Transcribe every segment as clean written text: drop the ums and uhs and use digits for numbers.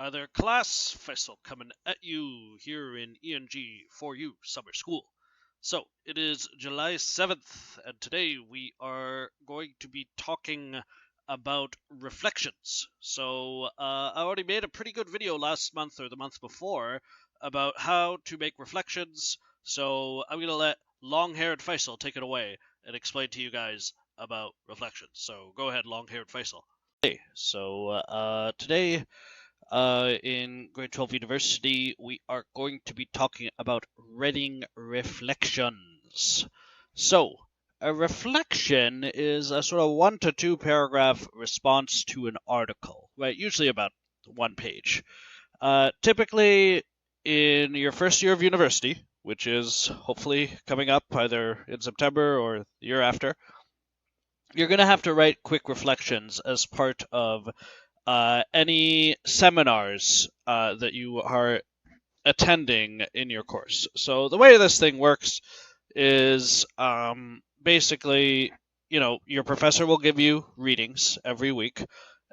Hi there, class. Faisal coming at you here in ENG4U Summer School. So, it is July 7th, and today we are going to be talking about reflections. I already made a pretty good video last month or the month before about how to make reflections, so I'm going to let long-haired Faisal take it away and explain to you guys about reflections. So, go ahead, long-haired Faisal. Today in grade 12 university, we are going to be talking about writing reflections. So, a reflection is a sort of 1 to 2 paragraph response to an article, right? Usually about 1 page. Typically, in your first year of university, which is hopefully coming up either in September or the year after, you're going to have to write quick reflections as part of any seminars that you are attending in your course. So the way this thing works is basically, your professor will give you readings every week,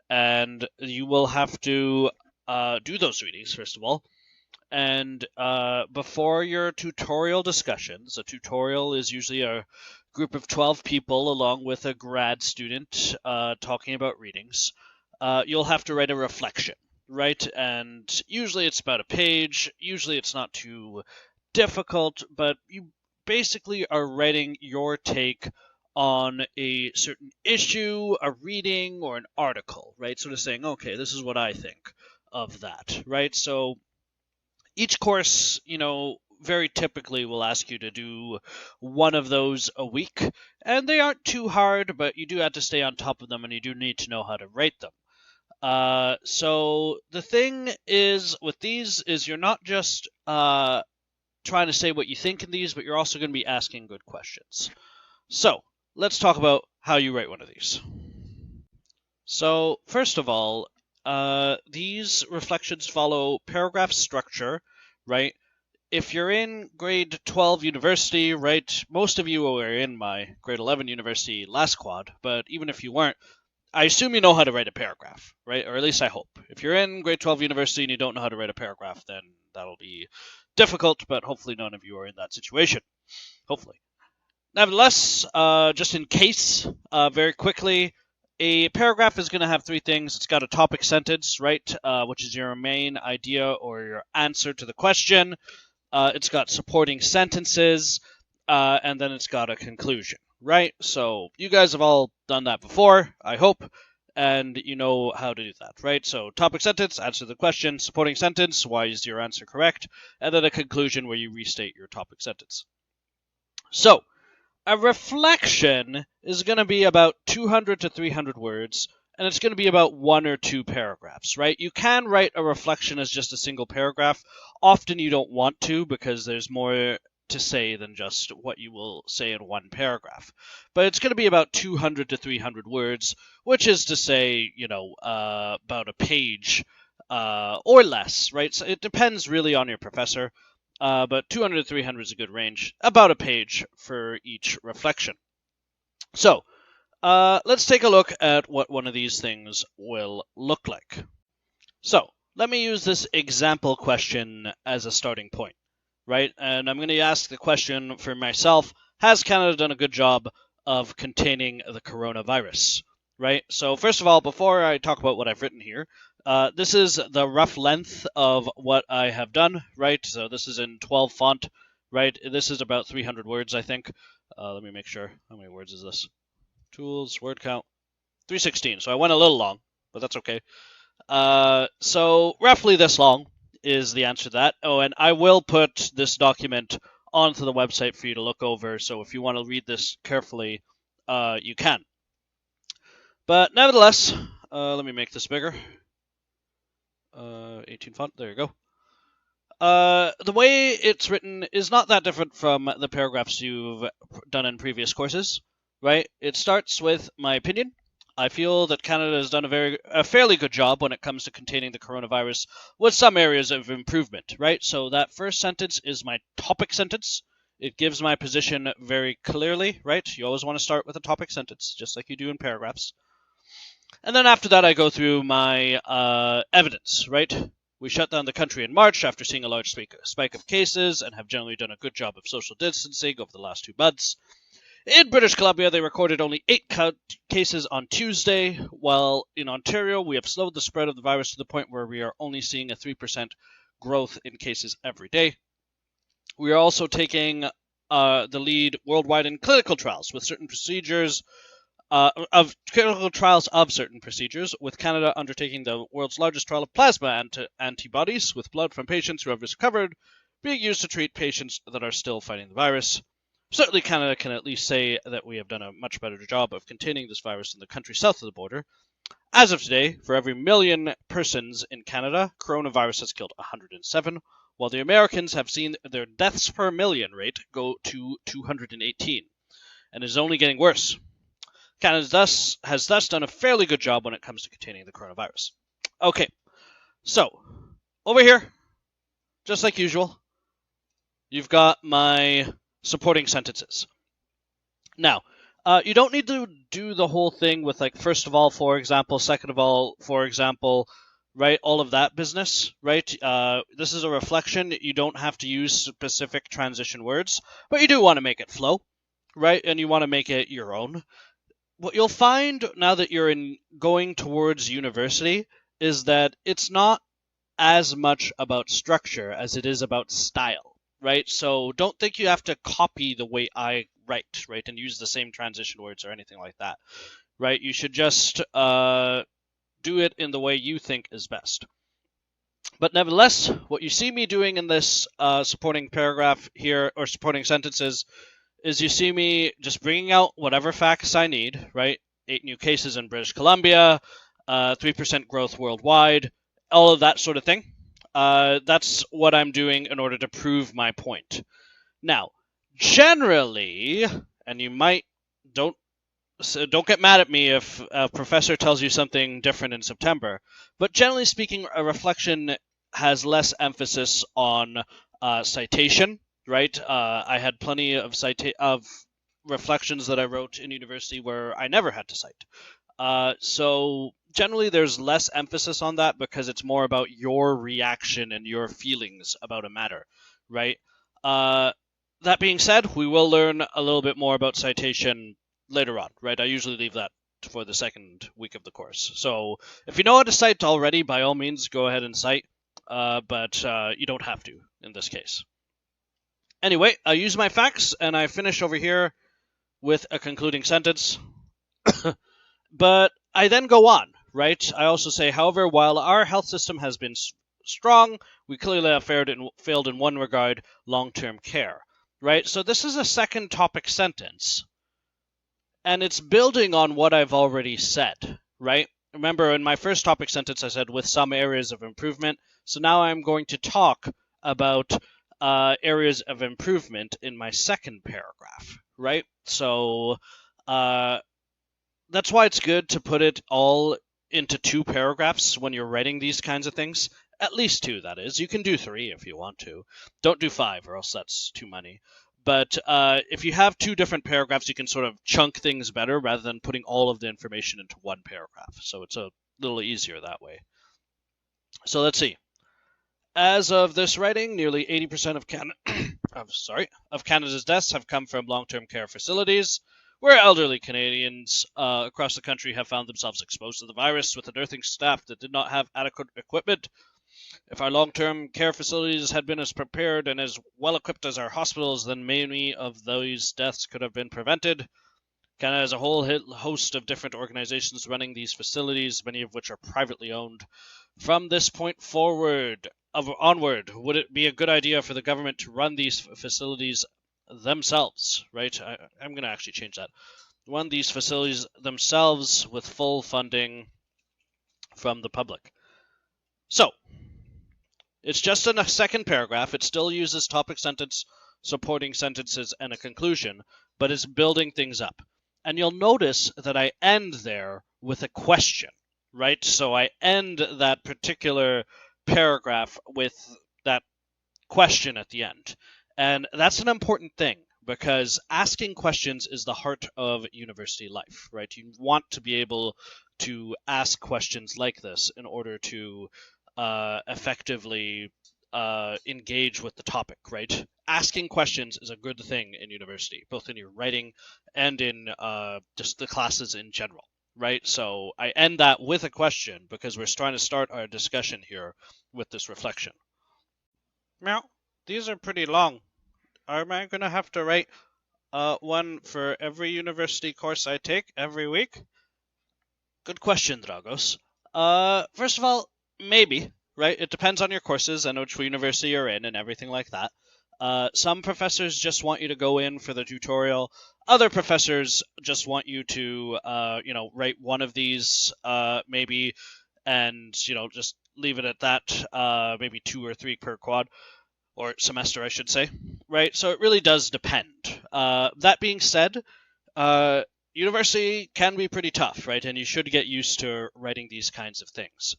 and you will have to do those readings, first of all. And before your tutorial discussions, a tutorial is usually a group of 12 people along with a grad student talking about readings. You'll have to write a reflection, right? And usually it's about a page. Usually it's not too difficult, but you basically are writing your take on a certain issue, a reading, or an article, right? Sort of saying, okay, this is what I think of that, right? So each course, very typically will ask you to do one of those a week, and they aren't too hard, but you do have to stay on top of them, and you do need to know how to write them. So the thing is with these is you're not just trying to say what you think in these, but you're also going to be asking good questions. So let's talk about how you write one of these. So first of all, these reflections follow paragraph structure, right? If you're in grade 12 university, right, most of you were in my grade 11 university last quad, but even if you weren't, I assume you know how to write a paragraph, right? Or at least I hope. If you're in grade 12 university and you don't know how to write a paragraph, then that'll be difficult, but hopefully none of you are in that situation. Hopefully. Nevertheless, just in case, very quickly, a paragraph is going to have 3 things. It's got a topic sentence, right, which is your main idea or your answer to the question. It's got supporting sentences, and then it's got a conclusion, right? So you guys have all done that before, I hope, and you know how to do that, right? So topic sentence, answer the question, supporting sentence, why is your answer correct, and then a conclusion where you restate your topic sentence. So a reflection is going to be about 200 to 300 words, and it's going to be about 1 or 2 paragraphs, right? You can write a reflection as just a single paragraph. Often you don't want to because there's more to say than just what you will say in 1 paragraph. But it's going to be about 200 to 300 words, which is to say, about a page or less, right? So it depends really on your professor. But 200 to 300 is a good range, about a page for each reflection. So let's take a look at what one of these things will look like. So let me use this example question as a starting point, right? And I'm going to ask the question for myself, has Canada done a good job of containing the coronavirus, right? So first of all, before I talk about what I've written here, this is the rough length of what I have done, right? So this is in 12 font, right? This is about 300 words, I think. Let me make sure. How many words is this? Tools, word count, 316. So I went a little long, but that's okay. So roughly this long is the answer to that. Oh, and I will put this document onto the website for you to look over. So if you want to read this carefully, you can. But nevertheless, let me make this bigger. 18 font, there you go. The way it's written is not that different from the paragraphs you've done in previous courses, right? It starts with my opinion. I feel that Canada has done a fairly good job when it comes to containing the coronavirus, with some areas of improvement, right? So that first sentence is my topic sentence. It gives my position very clearly, right? You always want to start with a topic sentence, just like you do in paragraphs. And then after that, I go through my evidence, right? We shut down the country in March after seeing a large spike of cases and have generally done a good job of social distancing over the last 2 months. In British Columbia, they recorded only 8 cases on Tuesday, while in Ontario, we have slowed the spread of the virus to the point where we are only seeing a 3% growth in cases every day. We are also taking the lead worldwide in clinical trials with certain procedures of certain procedures, with Canada undertaking the world's largest trial of plasma antibodies with blood from patients who have recovered being used to treat patients that are still fighting the virus. Certainly, Canada can at least say that we have done a much better job of containing this virus than the country south of the border. As of today, for every million persons in Canada, coronavirus has killed 107, while the Americans have seen their deaths per million rate go to 218, and is only getting worse. Canada has thus done a fairly good job when it comes to containing the coronavirus. Okay, so over here, just like usual, you've got my supporting sentences. Now, you don't need to do the whole thing with, like, first of all, for example, second of all, for example, right? All of that business, right? This is a reflection. You don't have to use specific transition words, but you do want to make it flow, right? And you want to make it your own. What you'll find now that you're going towards university is that it's not as much about structure as it is about style. Right? So don't think you have to copy the way I write, right? And use the same transition words or anything like that, right? You should just do it in the way you think is best. But nevertheless, what you see me doing in this supporting paragraph here, or supporting sentences, is you see me just bringing out whatever facts I need, right? 8 new cases in British Columbia, 3% growth worldwide, all of that sort of thing. That's what I'm doing in order to prove my point. Now, generally, and you might don't get mad at me if a professor tells you something different in September, but generally speaking, a reflection has less emphasis on citation, right? I had plenty of reflections that I wrote in university where I never had to cite. So generally there's less emphasis on that because it's more about your reaction and your feelings about a matter, right? That being said, we will learn a little bit more about citation later on, right? I usually leave that for the second week of the course. So if you know how to cite already, by all means, go ahead and cite, but you don't have to in this case. Anyway, I use my facts, and I finish over here with a concluding sentence. But I then go on, right? I also say, however, while our health system has been strong, we clearly have failed in one regard, long-term care, right? So this is a second topic sentence, and it's building on what I've already said, right? Remember, in my first topic sentence, I said with some areas of improvement. So now I'm going to talk about areas of improvement in my second paragraph, right? So that's why it's good to put it all into 2 paragraphs when you're writing these kinds of things. At least 2, that is. You can do 3 if you want to. Don't do 5, or else that's too many. But if you have 2 different paragraphs, you can sort of chunk things better rather than putting all of the information into 1 paragraph. So it's a little easier that way. So let's see. As of this writing, nearly 80% of Canada's deaths have come from long-term care facilities, where elderly Canadians across the country have found themselves exposed to the virus with a nursing staff that did not have adequate equipment. If our long-term care facilities had been as prepared and as well-equipped as our hospitals, then many of those deaths could have been prevented. Canada has a whole host of different organizations running these facilities, many of which are privately owned. From this point onward, would it be a good idea for the government to run these facilities themselves, right? I'm going to actually change that. Run these facilities themselves with full funding from the public. So, it's just in a second paragraph. It still uses topic sentence, supporting sentences, and a conclusion, but it's building things up. And you'll notice that I end there with a question, right? So I end that particular paragraph with that question at the end. And that's an important thing because asking questions is the heart of university life, right? You want to be able to ask questions like this in order to effectively engage with the topic, right? Asking questions is a good thing in university, both in your writing and in just the classes in general, right? So I end that with a question because we're trying to start our discussion here with this reflection. Meow. These are pretty long. Am I going to have to write one for every university course I take every week? Good question, Dragos. First of all, maybe, right? It depends on your courses and which university you're in and everything like that. Some professors just want you to go in for the tutorial. Other professors just want you to, write one of these, maybe, and, just leave it at that, maybe 2 or 3 per quad, or semester, I should say, right? So it really does depend. That being said, uh, university can be pretty tough, right? And you should get used to writing these kinds of things.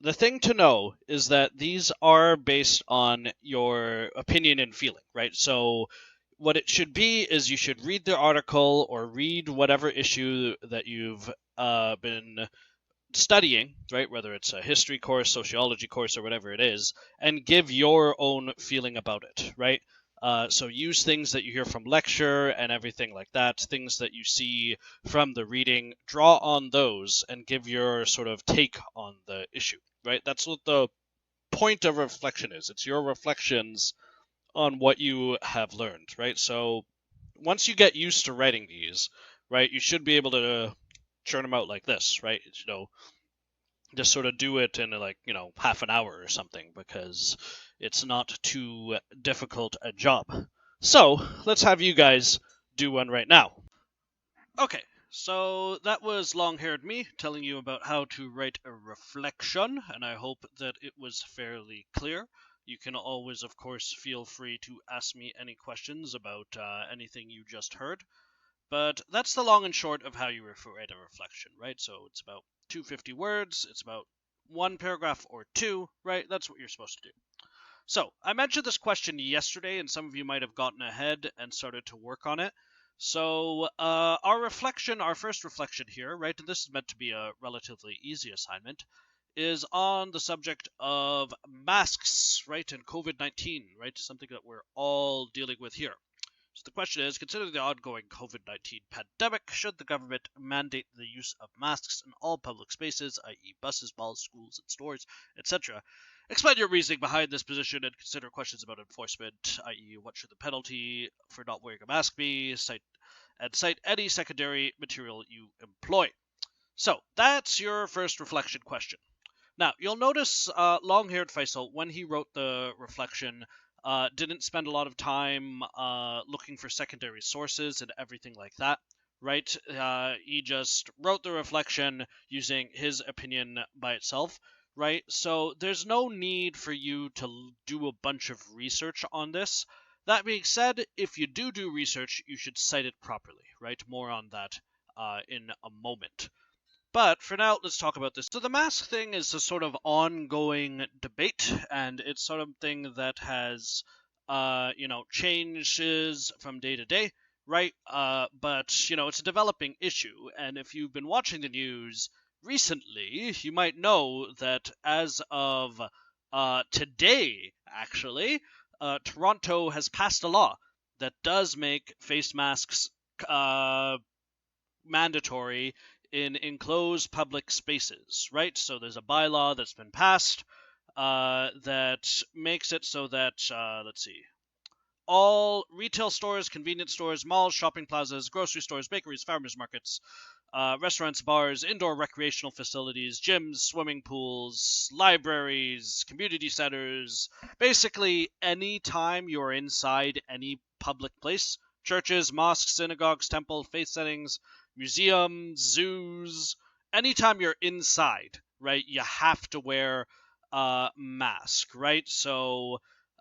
The thing to know is that these are based on your opinion and feeling, right? So what it should be is you should read the article or read whatever issue that you've been studying, right? Whether it's a history course, sociology course, or whatever it is, and give your own feeling about it, right? So use things that you hear from lecture and everything like that, things that you see from the reading, draw on those and give your sort of take on the issue, right? That's what the point of reflection is. It's your reflections on what you have learned, right? So once you get used to writing these, right, you should be able to churn them out like this, right? Just sort of do it in like half an hour or something because it's not too difficult a job. So let's have you guys do one right now. Okay, so that was long-haired me telling you about how to write a reflection, and I hope that it was fairly clear. You can always, of course, feel free to ask me any questions about anything you just heard. But that's the long and short of how you write a reflection, right? So it's about 250 words, it's about 1 paragraph or 2, right? That's what you're supposed to do. So I mentioned this question yesterday, and some of you might have gotten ahead and started to work on it. So our first reflection here, right, and this is meant to be a relatively easy assignment, is on the subject of masks, right, and COVID-19, right, something that we're all dealing with here. So the question is, considering the ongoing COVID-19 pandemic, should the government mandate the use of masks in all public spaces, i.e. buses, malls, schools, and stores, etc.? Explain your reasoning behind this position and consider questions about enforcement, i.e. what should the penalty for not wearing a mask be, cite any secondary material you employ. So that's your first reflection question. Now, you'll notice long-haired Faisal, when he wrote the reflection, didn't spend a lot of time looking for secondary sources and everything like that, right? He just wrote the reflection using his opinion by itself, right? So there's no need for you to do a bunch of research on this. That being said, if you do research, you should cite it properly, right? More on that in a moment. But for now, let's talk about this. So the mask thing is a sort of ongoing debate, and it's something that has, changes from day to day, right? But it's a developing issue, and if you've been watching the news recently, you might know that as of today, actually, Toronto has passed a law that does make face masks mandatory in enclosed public spaces, right? So there's a bylaw that's been passed that makes it so that, let's see, all retail stores, convenience stores, malls, shopping plazas, grocery stores, bakeries, farmers markets, restaurants, bars, indoor recreational facilities, gyms, swimming pools, libraries, community centers, basically any time you're inside any public place, churches, mosques, synagogues, temple, faith settings, museums, zoos, anytime you're inside, right, you have to wear a mask, right? So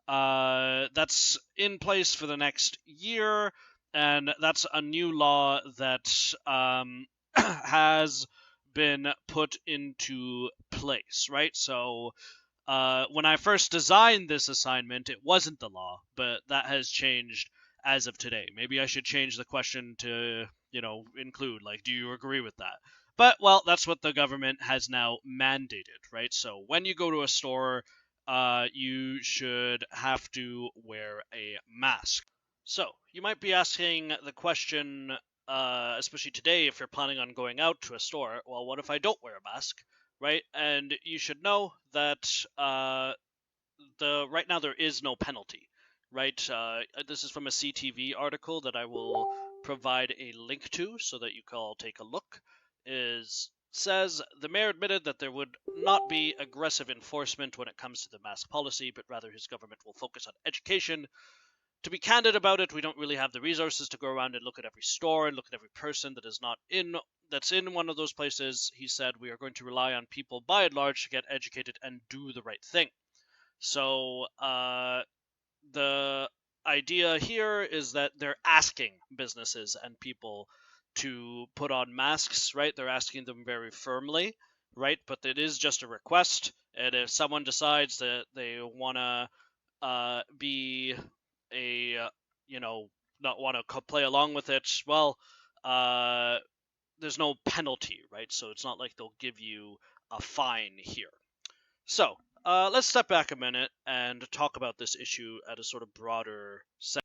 that's in place for the next year, and that's a new law that has been put into place, right? So when I first designed this assignment, it wasn't the law, but that has changed as of today. Maybe I should change the question to, include, like, do you agree with that? But, well, that's what the government has now mandated, right? So when you go to a store, you should have to wear a mask. So you might be asking the question, especially today, if you're planning on going out to a store, well, what if I don't wear a mask, right? And you should know that right now there is no penalty, right? This is from a CTV article that I will provide a link to so that you can all take a look. Is says the mayor admitted that there would not be aggressive enforcement when it comes to the mask policy, but rather his government will focus on education. To be candid about it, we don't really have the resources to go around and look at every store and look at every person that is not in that's in one of those places. He said we are going to rely on people by and large to get educated and do the right thing. So the idea here is that they're asking businesses and people to put on masks, right? They're asking them very firmly, right? But it is just a request. And if someone decides that they want to be a, not want to play along with it, well, there's no penalty, right? So it's not like they'll give you a fine here. So, let's step back a minute and talk about this issue at a sort of broader sense.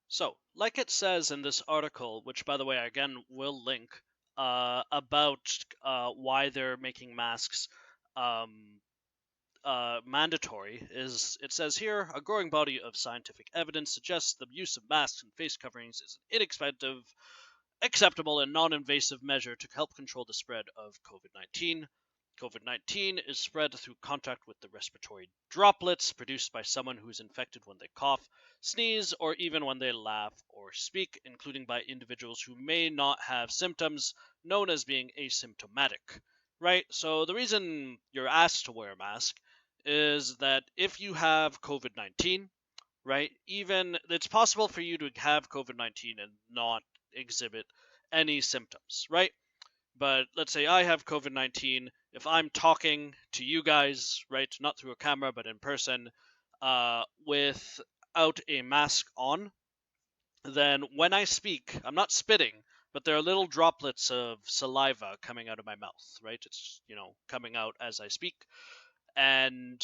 So, like it says in this article, which by the way, I again will link, about why they're making masks mandatory, is it says here a growing body of scientific evidence suggests the use of masks and face coverings is an inexpensive, acceptable, and non invasive measure to help control the spread of COVID 19. COVID 19 is spread through contact with the respiratory droplets produced by someone who is infected when they cough, sneeze, or even when they laugh or speak, including by individuals who may not have symptoms, known as being asymptomatic. Right? So the reason you're asked to wear a mask is that if you have COVID 19, right, even it's possible for you to have COVID 19 and not exhibit any symptoms, right? But let's say I have COVID 19. If I'm talking to you guys, right, not through a camera, but in person, without a mask on, then when I speak, I'm not spitting, but there are little droplets of saliva coming out of my mouth, right? It's, coming out as I speak. And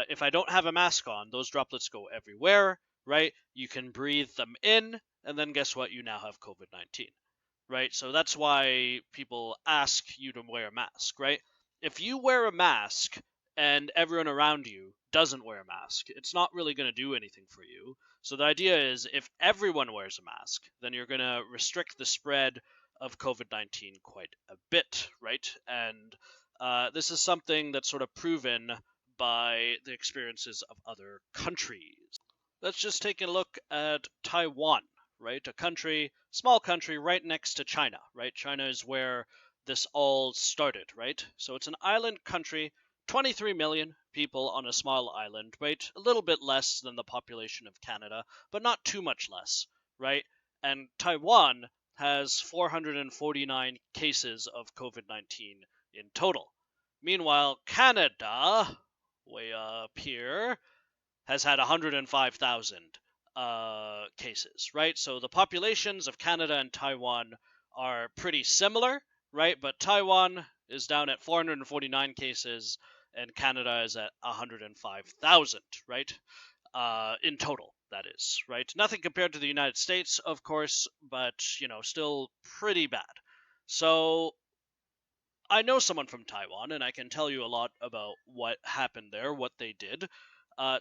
if I don't have a mask on, those droplets go everywhere, right? You can breathe them in, and then guess what? You now have COVID 19, right? So that's why people ask you to wear a mask, right? If you wear a mask and everyone around you doesn't wear a mask, it's not really going to do anything for you. So the idea is if everyone wears a mask, then you're going to restrict the spread of COVID 19 quite a bit, right? And this is something that's sort of proven by the experiences of other countries. Let's just take a look at Taiwan, right? A country, small country right next to China, right? China is where this all started, right? So it's an island country, 23 million people on a small island, right? A little bit less than the population of Canada, but not too much less, right? And Taiwan has 449 cases of COVID 19 in total. Meanwhile, Canada, way up here, has had 105,000 cases, right? So the populations of Canada and Taiwan are pretty similar, right? But Taiwan is down at 449 cases, and Canada is at 105,000, right? In total, that is, right? Nothing compared to the United States, of course, but, still pretty bad. So I know someone from Taiwan, and I can tell you a lot about what happened there, what they did.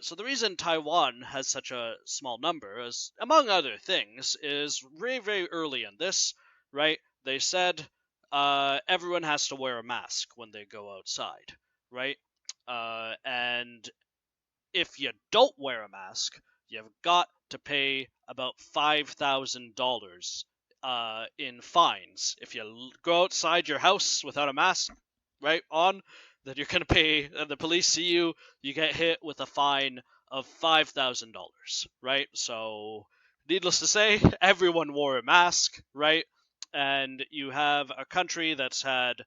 So the reason Taiwan has such a small number, is, among other things, is very, very early in this, right? They said everyone has to wear a mask when they go outside, right? And if you don't wear a mask, you've got to pay about $5,000 in fines. If you go outside your house without a mask, right, on, then you're going to pay, and the police see you, you get hit with a fine of $5,000, right? So, needless to say, everyone wore a mask, right? And you have a country that's had,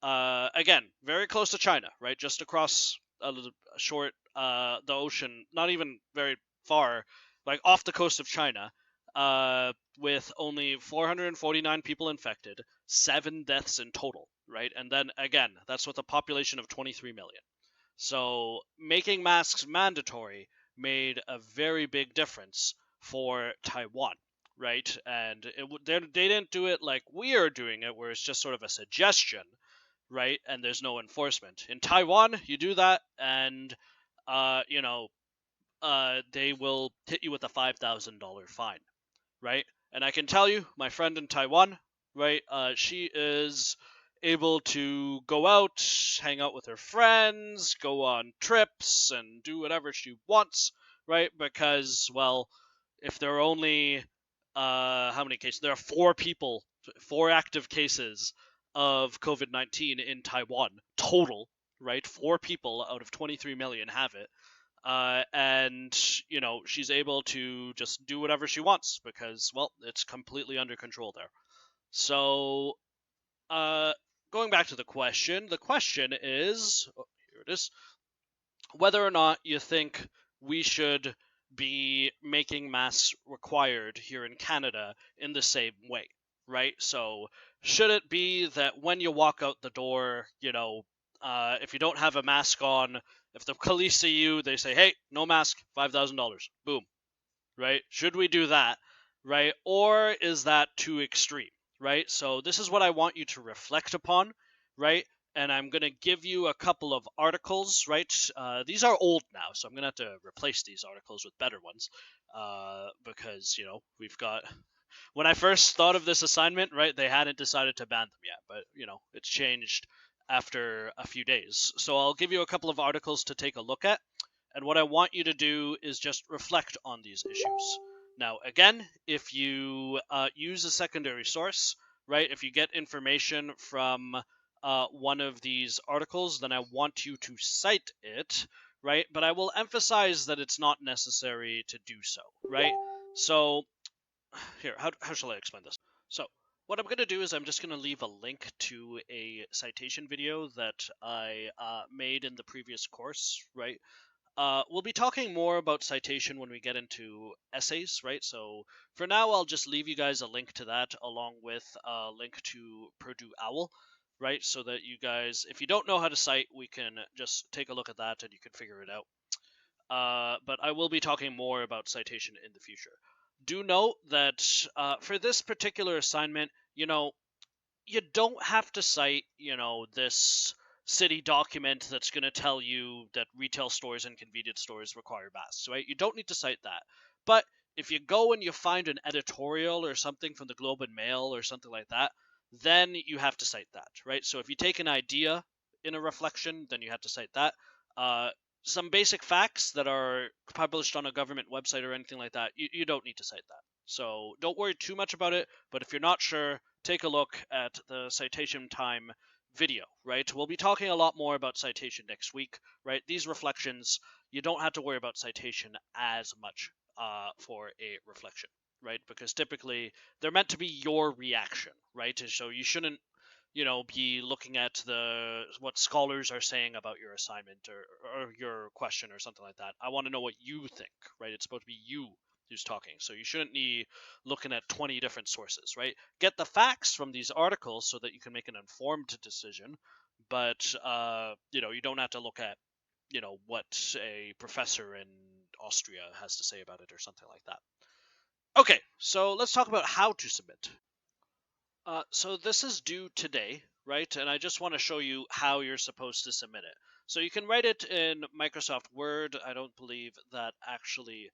again, very close to China, right? Just across a short, the ocean, not even very far, like off the coast of China, with only 449 people infected, 7 deaths in total, right? And then again, that's with a population of 23 million. So making masks mandatory made a very big difference for Taiwan, right? And they didn't do it like we are doing it, where it's just sort of a suggestion, right? And there's no enforcement. In Taiwan, you do that, and uh, you know, they will hit you with a $5,000 fine, right? And I can tell you, my friend in Taiwan, right? She is able to go out, hang out with her friends, go on trips, and do whatever she wants, right? Because, well, if there are only how many cases? There are 4 people, 4 active cases of COVID-19 in Taiwan total, right? 4 people out of 23 million have it. And she's able to just do whatever she wants because, well, it's completely under control there. So, uh, going back to the question is, oh, here it is, whether or not you think we should be making masks required here in Canada in the same way, right? So, should it be that when you walk out the door, if you don't have a mask on, if the police see you, they say, "Hey, no mask, $5,000." Boom, right? Should we do that, right? Or is that too extreme, right? So this is what I want you to reflect upon, right? And I'm going to give you a couple of articles, right? These are old now, so I'm going to have to replace these articles with better ones because, we've got. When I first thought of this assignment, right, they hadn't decided to ban them yet, but, it's changed after a few days. So I'll give you a couple of articles to take a look at. And what I want you to do is just reflect on these issues. Now, again, if you use a secondary source, right, if you get information from one of these articles, then I want you to cite it, right? But I will emphasize that it's not necessary to do so, right? So, here, how shall I explain this? So, what I'm going to do is I'm just going to leave a link to a citation video that I made in the previous course, right? We'll be talking more about citation when we get into essays, right? So for now, I'll just leave you guys a link to that along with a link to Purdue OWL, right? So that you guys, if you don't know how to cite, we can just take a look at that and you can figure it out. But I will be talking more about citation in the future. Do note that for this particular assignment, you don't have to cite, this city document that's going to tell you that retail stores and convenience stores require masks, right? You don't need to cite that. But if you go and you find an editorial or something from the Globe and Mail or something like that, then you have to cite that, right? So if you take an idea in a reflection, then you have to cite that. Some basic facts that are published on a government website or anything like that, you don't need to cite that. So don't worry too much about it, but if you're not sure, take a look at the citation time video, right? We'll be talking a lot more about citation next week, right? These reflections, you don't have to worry about citation as much for a reflection, right? Because typically they're meant to be your reaction, right? So you shouldn't be looking at what scholars are saying about your assignment or your question or something like that. I want to know what you think, right? It's supposed to be you who's talking, so you shouldn't be looking at 20 different sources, right? Get the facts from these articles so that you can make an informed decision, but you don't have to look at what a professor in Austria has to say about it or something like that. Okay, so let's talk about how to submit. So this is due today, right? And I just want to show you how you're supposed to submit it. So you can write it in Microsoft Word. I don't believe that actually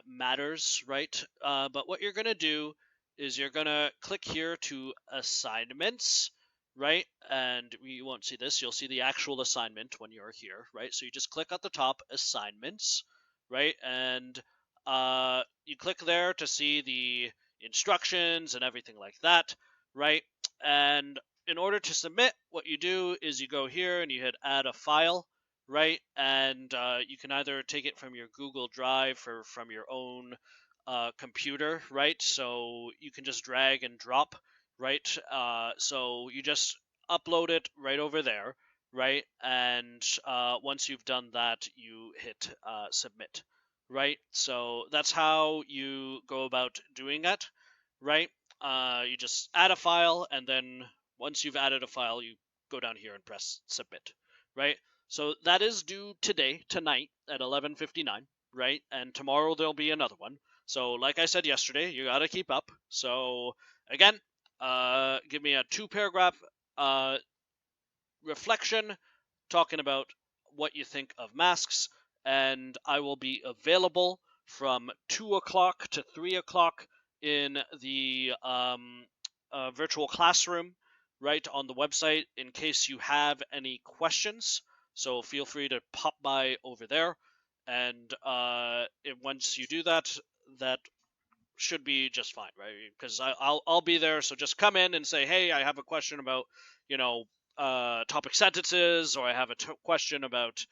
matters, right? But what you're going to do is you're going to click here to Assignments, right? And you won't see this. You'll see the actual assignment when you're here, right? So you just click at the top, Assignments, right? And you click there to see the instructions and everything like that, right? And in order to submit, what you do is you go here and you hit add a file, right? And you can either take it from your Google Drive or from your own computer, right? So you can just drag and drop, right? So you just upload it right over there, right? And once you've done that, you hit submit, right? So that's how you go about doing it, right? You just add a file and then Once you've added a file, you go down here and press submit, right? So that is due tonight at 11:59, right? And tomorrow there'll be another one. So like I said yesterday, you got to keep up. So again, give me a 2-paragraph reflection talking about what you think of masks, and I will be available from 2 o'clock to 3 o'clock in the virtual classroom right on the website in case you have any questions. So feel free to pop by over there, and once you do that, that should be just fine, right? Because I'll be there. So just come in and say, hey, I have a question about, you know, topic sentences, or I have a question about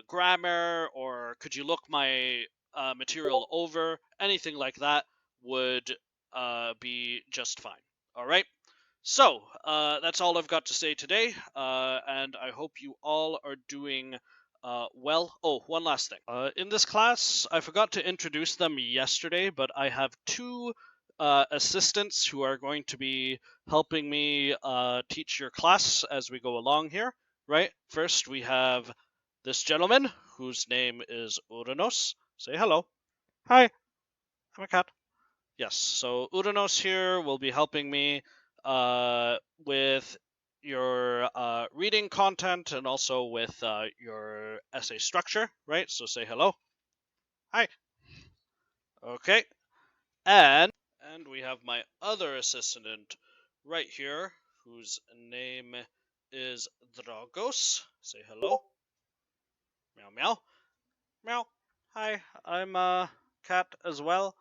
grammar, or could you look my material over? Anything like that would be just fine. All right. So that's all I've got to say today, and I hope you all are doing well. Oh, one last thing. In this class, I forgot to introduce them yesterday, but I have 2 assistants who are going to be helping me teach your class as we go along here, right? First, we have this gentleman whose name is Uranos. Say hello. Hi, I'm a cat. Yes, so Uranos here will be helping me with your reading content and also with your essay structure, right? So say hello. Hi. Okay. And we have my other assistant right here, whose name is Dragos. Say hello. Meow meow. Meow. Hi, I'm a cat as well,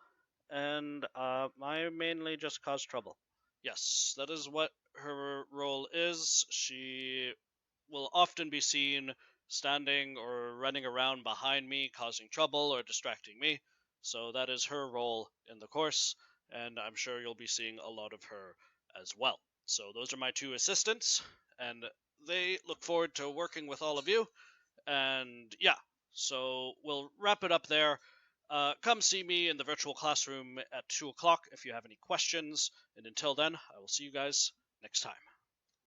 and I mainly just cause trouble. Yes, that is what her role is. She will often be seen standing or running around behind me, causing trouble or distracting me. So that is her role in the course, and I'm sure you'll be seeing a lot of her as well. So those are my 2 assistants, and they look forward to working with all of you. And yeah, so we'll wrap it up there. Come see me in the virtual classroom at 2 o'clock if you have any questions. And until then, I will see you guys next time.